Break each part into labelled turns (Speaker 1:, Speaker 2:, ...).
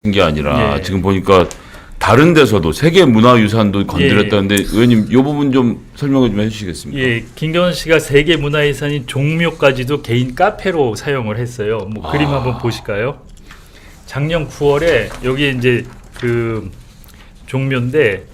Speaker 1: 게 아니라
Speaker 2: 예.
Speaker 1: 지금 보니까 다른 데서도 세계 문화유산도 건드렸다는데 의원님 이 부분 좀 설명을 좀 해주시겠습니까?
Speaker 2: 예, 김경원 씨가 세계 문화유산인 종묘까지도 개인 카페로 사용을 했어요. 뭐 그림 한번 보실까요? 작년 9월에 여기 이제 그 종묘인데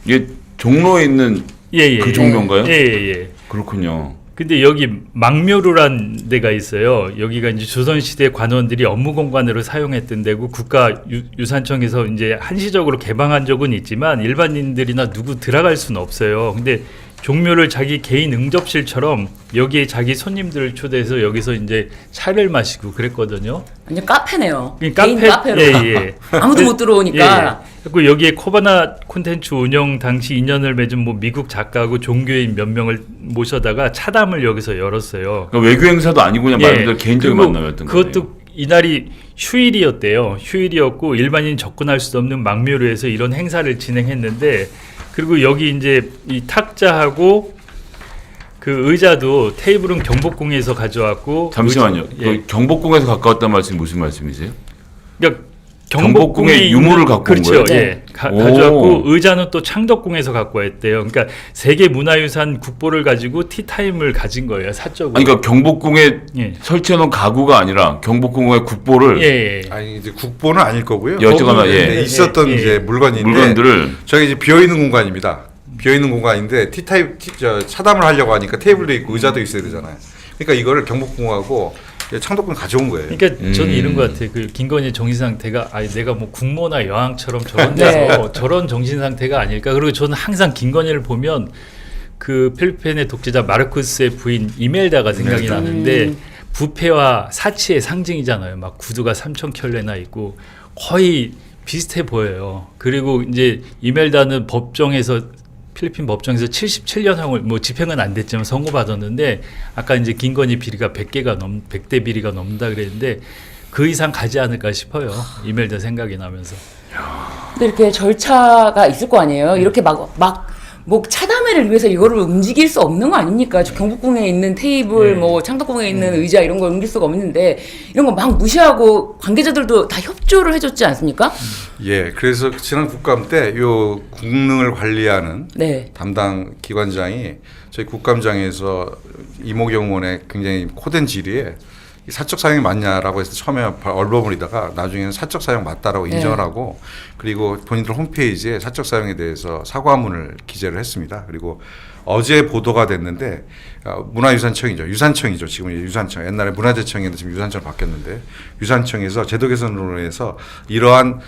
Speaker 1: 이게 종로에 있는
Speaker 2: 예,
Speaker 1: 그 종묘인가요?
Speaker 2: 예.
Speaker 1: 그렇군요.
Speaker 2: 근데 여기 망묘루란 데가 있어요. 여기가 이제 조선시대 관원들이 업무 공간으로 사용했던 데고 국가유산청에서 이제 한시적으로 개방한 적은 있지만 일반인들이나 누구 들어갈 수는 없어요. 근데 종묘를 자기 개인 응접실처럼 여기에 자기 손님들을 초대해서 여기서 이제 차를 마시고 그랬거든요.
Speaker 3: 완전 카페네요.
Speaker 2: 그러니까
Speaker 3: 개인 카페로.
Speaker 2: 예.
Speaker 3: 아무도 못 들어오니까.
Speaker 2: 그리고 여기에 코바나 콘텐츠 운영 당시 인연을 맺은 뭐 미국 작가하고 종교인 몇 명을 모셔다가 차담을 여기서 열었어요.
Speaker 1: 그러니까 외교 행사도 아니고 그냥 말 그대로 개인적인
Speaker 2: 그리고
Speaker 1: 만남이었던 거예요.
Speaker 2: 그것도 이날이 휴일이었대요. 휴일이었고 일반인 접근할 수 없는 망묘루에서 이런 행사를 진행했는데 그리고 여기 이제 이 탁자하고 그 의자도 테이블은 경복궁에서 가져왔고
Speaker 1: 잠시만요.
Speaker 2: 의자,
Speaker 1: 그 경복궁에서 가까웠단 말씀이 무슨 말씀이세요?
Speaker 2: 그러니까
Speaker 1: 경복궁의 유물을 갖고 온
Speaker 2: 그렇죠.
Speaker 1: 거예요?
Speaker 2: 예. 가져왔고 의자는 또 창덕궁에서 갖고 왔대요. 그러니까 세계 문화유산 국보를 가지고 티타임을 가진 거예요. 사적으로.
Speaker 1: 아니, 그러니까 경복궁에
Speaker 2: 예.
Speaker 1: 설치해놓은 가구가 아니라 경복궁의 국보를
Speaker 2: 예.
Speaker 4: 아니 이제 국보는 아닐 거고요.
Speaker 1: 어쨌거나,
Speaker 4: 거기에
Speaker 1: 예.
Speaker 4: 이제 있었던
Speaker 2: 예.
Speaker 4: 이제 물건인데
Speaker 1: 물건들을
Speaker 4: 저기 이제 비어 있는 공간입니다. 비어 있는 공간인데 차담을 하려고 하니까 테이블도 있고 의자도 있어야 되잖아요. 그러니까 이거를 경복궁하고 창덕궁 가져온 거예요.
Speaker 2: 그러니까 저는 이런 것 같아요. 그 김건희 정신 상태가 아니 내가 뭐 국모나 여왕처럼 저런
Speaker 3: 네.
Speaker 2: 데서 저런 정신 상태가 아닐까. 그리고 저는 항상 김건희를 보면 그 필리핀의 독재자 마르코스의 부인 이멜다가 생각이 나는데 부패와 사치의 상징이잖아요. 막 구두가 3,000켤레나 있고 거의 비슷해 보여요. 그리고 이제 이멜다는 필리핀 법정에서 77년형을 뭐 집행은 안 됐지만 선고받았는데 아까 이제 김건희 비리가 100대 비리가 넘는다 그랬는데 그 이상 가지 않을까 싶어요. 이멜다 생각이 나면서.
Speaker 3: 근데 이렇게 절차가 있을 거 아니에요. 이렇게 뭐 차담회를 위해서 이거를 움직일 수 없는 거 아닙니까? 저 경복궁에 있는 테이블, 뭐 창덕궁에 있는 의자 이런 걸 옮길 수가 없는데 이런 거 막 무시하고 관계자들도 다 협조를 해줬지 않습니까?
Speaker 4: 예, 그래서 지난 국감 때 요 국능을 관리하는
Speaker 3: 네.
Speaker 4: 담당 기관장이 저희 국감장에서 이모경 의원의 굉장히 코된 질의에 이 사적 사용이 맞냐라고 해서 처음에 얼버무리다가 나중에는 사적 사용 맞다라고 인정을 하고 그리고 본인들 홈페이지에 사적 사용에 대해서 사과문을 기재를 했습니다. 그리고 어제 보도가 됐는데 문화유산청이죠. 유산청이죠. 지금 유산청. 옛날에 문화재청이었는데 지금 유산청으로 바뀌었는데 유산청에서 제도 개선으로 해서 이러한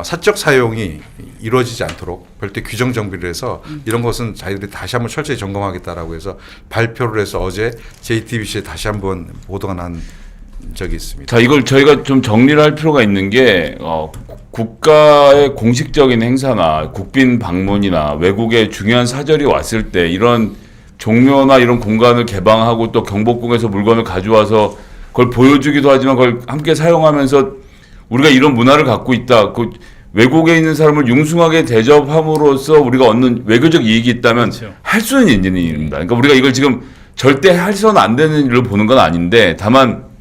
Speaker 4: 사적 사용이 이루어지지 않도록 별도의 규정 정비를 해서 이런 것은 자기들이 다시 한번 철저히 점검하겠다라고 해서 발표를 해서 어제 JTBC에 다시 한번 보도가 난 적이 있습니다.
Speaker 1: 자, 이걸 저희가 좀 정리를 할 필요가 있는 게 국가의 공식적인 행사나 국빈 방문이나 외국의 중요한 사절이 왔을 때 이런 종묘나 이런 공간을 개방하고 또 경복궁에서 물건을 가져와서 그걸 보여주기도 하지만 그걸 함께 사용하면서 우리가 이런 문화를 갖고 있다. 그 외국에 있는 사람을 융숭하게 대접함으로써 우리가 얻는 외교적 이익이 있다면
Speaker 2: 그렇죠.
Speaker 1: 할 수는 있는 일입니다. 그러니까 우리가 이걸 지금 절대 해서는 안 되는 일로 보는 건 아닌데 다만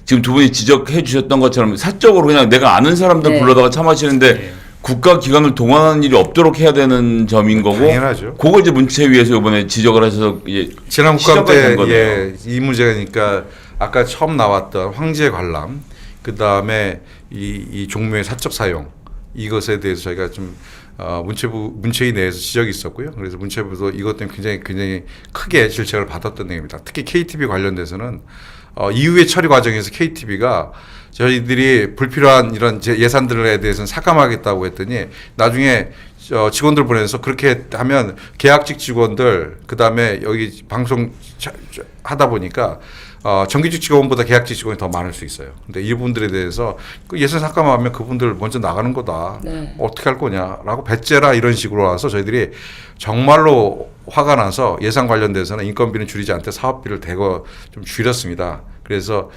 Speaker 1: 지금 두 분이 지적해 주셨던 것처럼 사적으로 그냥 내가 아는 사람들 불러다가 차 마시는데 국가 기관을 동원하는 일이 없도록 해야 되는 점인 거고
Speaker 4: 당연하죠.
Speaker 1: 그걸 이제 문체위에서 이번에 지적을 하셔서
Speaker 4: 지난 국감 때
Speaker 1: 거네요.
Speaker 4: 이 문제가니까 아까 처음 나왔던 황제 관람 그다음에 이 종묘의 사적 사용 이것에 대해서 저희가 좀 문체위 내에서 지적이 있었고요. 그래서 문체부도 이것 때문에 굉장히 크게 질책을 받았던 내용입니다. 특히 KTV 관련돼서는 이후의 처리 과정에서 KTV가 저희들이 불필요한 이런 예산들에 대해서는 삭감하겠다고 했더니 나중에 직원들 보내서 그렇게 하면 계약직 직원들 그다음에 여기 방송 하다 보니까 정규직 직원보다 계약직 직원이 더 많을 수 있어요. 근데 이분들에 대해서 그 예산 삭감하면 그분들 먼저 나가는 거다.
Speaker 3: 네.
Speaker 4: 어떻게 할 거냐라고 배째라 이런 식으로 와서 저희들이 정말로 화가 나서 예산 관련돼서는 인건비는 줄이지 않되 사업비를 대거 좀 줄였습니다. 그래서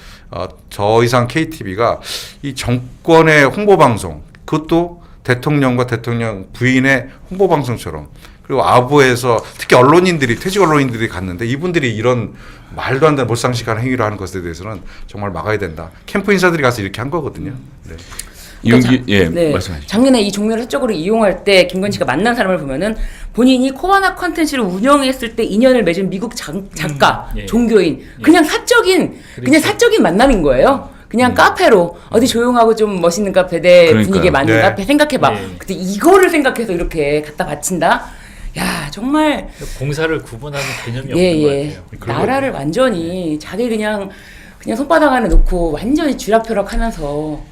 Speaker 4: 더 이상 KTV가 이 정권의 홍보 방송 그것도 대통령과 대통령 부인의 홍보 방송처럼 그리고 아부에서 특히 언론인들이 퇴직 언론인들이 갔는데 이분들이 이런 말도 안 되는 몰상식한 행위를 하는 것에 대해서는 정말 막아야 된다. 캠프 인사들이 가서 이렇게 한 거거든요. 네.
Speaker 1: 이용기 예
Speaker 3: 네.
Speaker 1: 말씀하시죠.
Speaker 3: 작년에 이 종묘를 사적으로 이용할 때 김건희 씨가 만난 사람을 보면은 본인이 코바나 컨텐츠를 운영했을 때 인연을 맺은 미국 작가,
Speaker 2: 예.
Speaker 3: 종교인, 그냥 사적인 그냥
Speaker 2: 그렇죠.
Speaker 3: 사적인 만남인 거예요. 그냥 카페로 어디 조용하고 좀 멋있는 카페대
Speaker 1: 그러니까요.
Speaker 3: 분위기에 맞는
Speaker 4: 네.
Speaker 3: 카페 생각해봐.
Speaker 2: 네.
Speaker 3: 근데 이거를 생각해서 이렇게 갖다 바친다. 야 정말
Speaker 2: 공사를 구분하는 개념이
Speaker 3: 예,
Speaker 2: 없는
Speaker 3: 예.
Speaker 2: 것 같아요.
Speaker 3: 나라를 완전히 자기 그냥 손바닥 안에 놓고 완전히 쥐락펴락하면서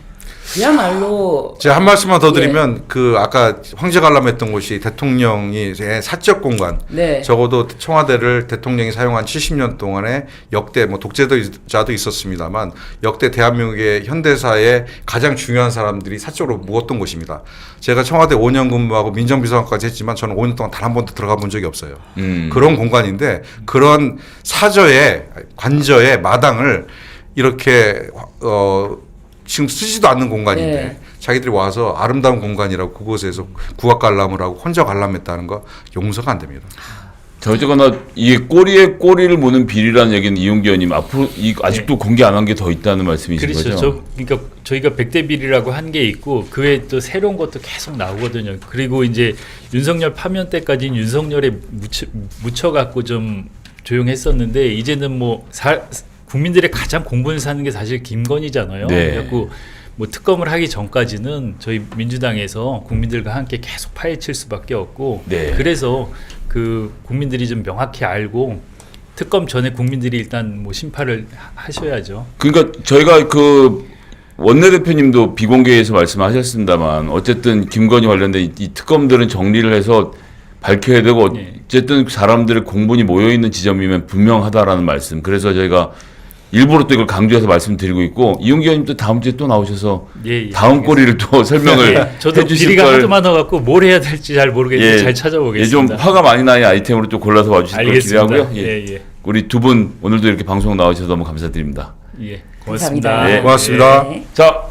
Speaker 3: 그야말로
Speaker 4: 제가 한 말씀만 더 드리면 그 아까 황제 관람했던 곳이 대통령이 사적 공간
Speaker 3: 네.
Speaker 4: 적어도 청와대를 대통령이 사용한 70년 동안에 역대 뭐 독재자도 있었습니다만 역대 대한민국의 현대사의 가장 중요한 사람들이 사적으로 묵었던 곳입니다. 제가 청와대 5년 근무하고 민정비서관까지 했지만 저는 5년 동안 단 한 번도 들어가 본 적이 없어요. 그런 공간인데 그런 사저의 관저의 마당을 이렇게 지금 쓰지도 않는 공간인데
Speaker 3: 네.
Speaker 4: 자기들이 와서 아름다운 공간이라고 그곳에서 국악 관람을 하고 혼자 관람했다는 거 용서가 안 됩니다.
Speaker 1: 저 어쨌거나 이게 꼬리에 꼬리를 무는 비리라는 얘기는 이용기 의원님 앞으로 아직도 공개 안 한 게 더 있다는 말씀이신
Speaker 2: 그렇죠.
Speaker 1: 거죠?
Speaker 2: 그러니까 저희가 백대 비리라고 한 게 있고 그 외에 또 새로운 것도 계속 나오거든요. 그리고 이제 윤석열 파면 때까지는 윤석열에 묻혀갖고 좀 조용했었는데 이제는 뭐 국민들의 가장 공분을 사는 게 사실 김건희잖아요.
Speaker 1: 네.
Speaker 2: 그래갖고 뭐 특검을 하기 전까지는 저희 민주당에서 국민들과 함께 계속 파헤칠 수밖에 없고
Speaker 1: 네.
Speaker 2: 그래서 그 국민들이 좀 명확히 알고 특검 전에 국민들이 일단 뭐 심판을 하셔야죠.
Speaker 1: 그러니까 저희가 그 원내대표님도 비공개에서 말씀하셨습니다만 어쨌든 김건희 관련된 이 특검들은 정리를 해서 밝혀야 되고 어쨌든 사람들의 공분이 모여 있는 지점이면 분명하다라는 말씀. 그래서 저희가 일부러 또 이걸 강조해서 말씀드리고 있고 이용기 의원님도 다음 주에 또 나오셔서
Speaker 2: 예,
Speaker 1: 다음 꼬리를 또 설명을
Speaker 2: 저도
Speaker 1: 해주실
Speaker 2: 비리가
Speaker 1: 걸
Speaker 2: 하도 많아갖고 뭘 해야 될지 잘 모르겠는데 잘 찾아보겠습니다.
Speaker 1: 좀 화가 많이 나는 아이템으로 또 골라서 와주실 걸
Speaker 2: 알겠습니다.
Speaker 1: 기대하고요.
Speaker 2: 예.
Speaker 1: 우리 두 분 오늘도 이렇게 방송 나오셔서 너무 감사드립니다.
Speaker 2: 예. 고맙습니다.
Speaker 3: 감사합니다.
Speaker 4: 고맙습니다.
Speaker 3: 네.
Speaker 1: 자,